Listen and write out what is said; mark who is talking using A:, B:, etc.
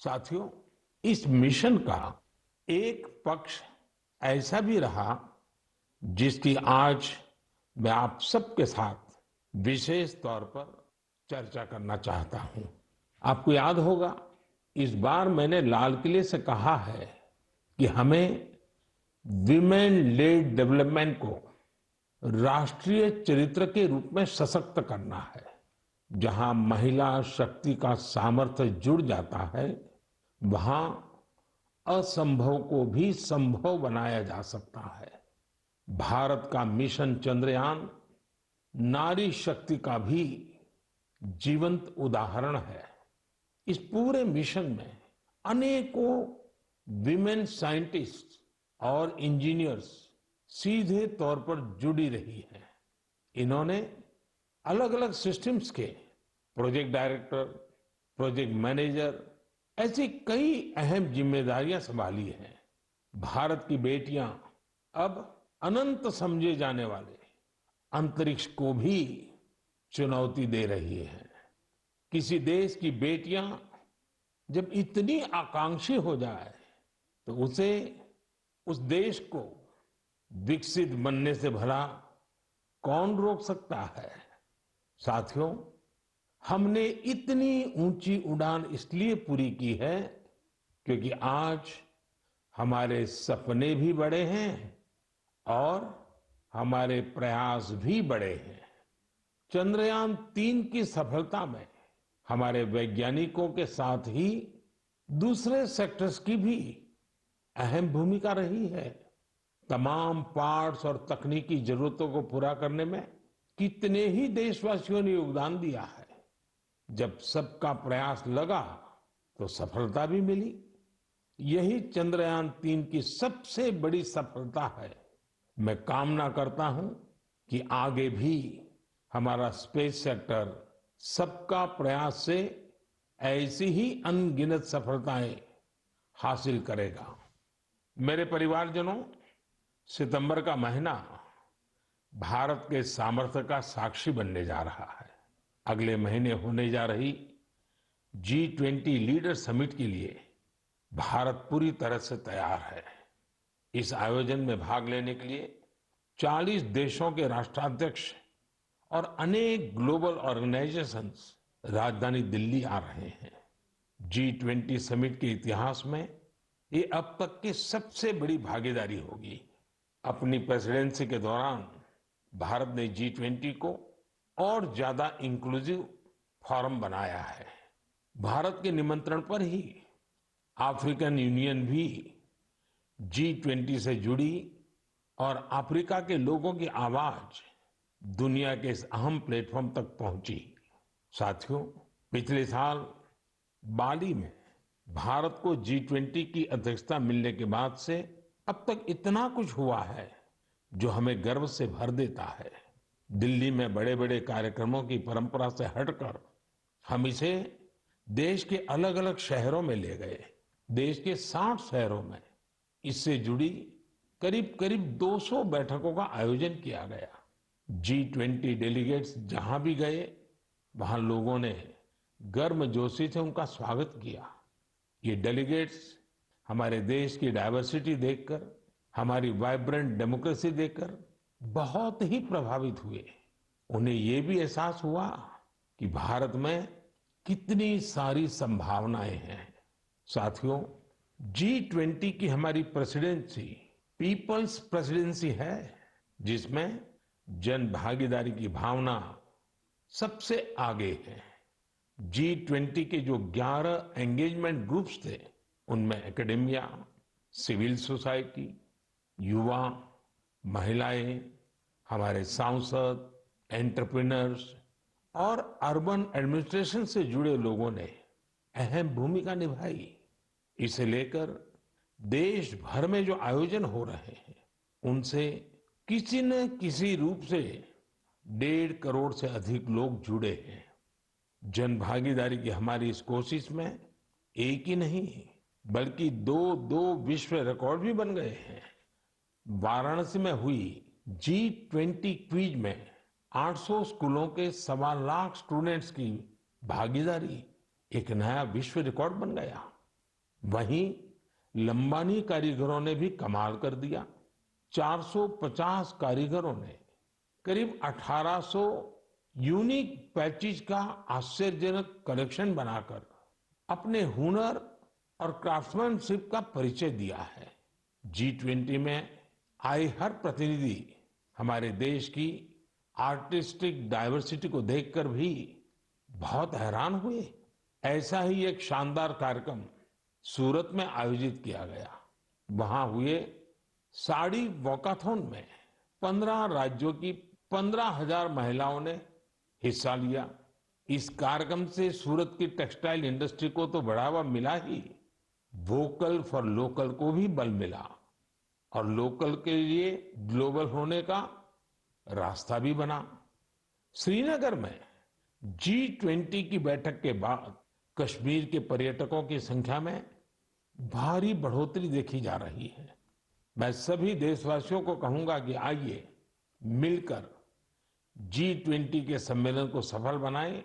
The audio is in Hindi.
A: साथियों, इस मिशन का एक पक्ष ऐसा भी रहा जिसकी आज मैं आप सबके साथ विशेष तौर पर चर्चा करना चाहता हूं। आपको याद होगा, इस बार मैंने लाल किले से कहा है कि हमें विमेन लेड डेवलपमेंट को राष्ट्रीय चरित्र के रूप में सशक्त करना है। जहां महिला शक्ति का सामर्थ्य जुड़ जाता है, वहां असंभव को भी संभव बनाया जा सकता है। भारत का मिशन चंद्रयान नारी शक्ति का भी जीवंत उदाहरण है। इस पूरे मिशन में अनेकों विमेन साइंटिस्ट और इंजीनियर्स सीधे तौर पर जुड़ी रही हैं। इन्होंने अलग अलग सिस्टम्स के प्रोजेक्ट डायरेक्टर, प्रोजेक्ट मैनेजर, ऐसी कई अहम जिम्मेदारियां संभाली हैं। भारत की बेटियां अब अनंत समझे जाने वाले अंतरिक्ष को भी चुनौती दे रही हैं। किसी देश की बेटियां जब इतनी आकांक्षी हो जाए तो उसे, उस देश को विकसित बनने से भला कौन रोक सकता है। साथियों, हमने इतनी ऊंची उड़ान इसलिए पूरी की है क्योंकि आज हमारे सपने भी बड़े हैं और हमारे प्रयास भी बड़े हैं। चंद्रयान 3 की सफलता में हमारे वैज्ञानिकों के साथ ही दूसरे सेक्टर्स की भी अहम भूमिका रही है। तमाम पार्ट्स और तकनीकी जरूरतों को पूरा करने में कितने ही देशवासियों ने योगदान दिया है। जब सबका प्रयास लगा तो सफलता भी मिली। यही चंद्रयान 3 की सबसे बड़ी सफलता है। मैं कामना करता हूं कि आगे भी हमारा स्पेस सेक्टर सबका प्रयास से ऐसी ही अनगिनत सफलताएं हासिल करेगा। मेरे परिवारजनों, सितंबर का महीना भारत के सामर्थ्य का साक्षी बनने जा रहा है। अगले महीने होने जा रही G20 लीडर समिट के लिए भारत पूरी तरह से तैयार है। इस आयोजन में भाग लेने के लिए 40 देशों के राष्ट्राध्यक्ष और अनेक ग्लोबल ऑर्गेनाइजेशंस राजधानी दिल्ली आ रहे हैं। G20 समिट के इतिहास में ये अब तक की सबसे बड़ी भागीदारी होगी। अपनी प्रेसिडेंसी के दौरान भारत ने G20 को और ज्यादा इंक्लूसिव फोरम बनाया है। भारत के निमंत्रण पर ही अफ्रीकन यूनियन भी G20 से जुड़ी और अफ्रीका के लोगों की आवाज दुनिया के इस अहम प्लेटफॉर्म तक पहुंची। साथियों, पिछले साल बाली में भारत को G20 की अध्यक्षता मिलने के बाद से अब तक इतना कुछ हुआ है जो हमें गर्व से भर देता है। दिल्ली में बड़े बड़े कार्यक्रमों की परंपरा से हटकर हम इसे देश के अलग अलग शहरों में ले गए। देश के 60 शहरों में इससे जुड़ी करीब करीब 200 बैठकों का आयोजन किया गया। G20 डेलीगेट्स जहां भी गए, वहां लोगों ने गर्मजोशी से उनका स्वागत किया। ये डेलीगेट्स हमारे देश की डायवर्सिटी देखकर, हमारी वाइब्रेंट डेमोक्रेसी देखकर बहुत ही प्रभावित हुए। उन्हें ये भी एहसास हुआ कि भारत में कितनी सारी संभावनाएं हैं। साथियों, G20 की हमारी प्रेसिडेंसी पीपल्स प्रेसिडेंसी है, जिसमें जन भागीदारी की भावना सबसे आगे है। G20 के जो 11 एंगेजमेंट ग्रुप्स थे, उनमें एकेडेमिया, सिविल सोसाइटी, युवा, महिलाएं, हमारे सांसद, एंटरप्रेन्योर्स और अर्बन एडमिनिस्ट्रेशन से जुड़े लोगों ने अहम भूमिका निभाई। इसे लेकर देश भर में जो आयोजन हो रहे हैं, उनसे किसी न किसी रूप से 1.5 करोड़ से अधिक लोग जुड़े हैं। जन भागीदारी की हमारी इस कोशिश में एक ही नहीं बल्कि दो विश्व रिकॉर्ड भी बन गए हैं। वाराणसी में हुई G20 क्विज में 800 स्कूलों के 1.25 लाख स्टूडेंट्स की भागीदारी एक नया विश्व रिकॉर्ड बन गया। वहीं लंबानी कारीगरों ने भी कमाल कर दिया। 450 कारीगरों ने करीब 1800 यूनिक पैचेज का आश्चर्यजनक कलेक्शन बनाकर अपने हुनर और क्राफ्ट्समैनशिप का परिचय दिया है। G20 में आए हर प्रतिनिधि हमारे देश की आर्टिस्टिक डाइवर्सिटी को देखकर भी बहुत हैरान हुए। ऐसा ही एक शानदार कार्यक्रम सूरत में आयोजित किया गया। वहां हुए साड़ी वॉकाथॉन में 15 राज्यों की 15,000 महिलाओं ने हिस्सा लिया। इस कार्यक्रम से सूरत की टेक्सटाइल इंडस्ट्री को तो बढ़ावा मिला ही, वोकल फॉर लोकल को भी बल मिला और लोकल के लिए ग्लोबल होने का रास्ता भी बना। श्रीनगर में G20 की बैठक के बाद कश्मीर के पर्यटकों की संख्या में भारी बढ़ोतरी देखी जा रही है। मैं सभी देशवासियों को कहूंगा कि आइए मिलकर G20 के सम्मेलन को सफल बनाएं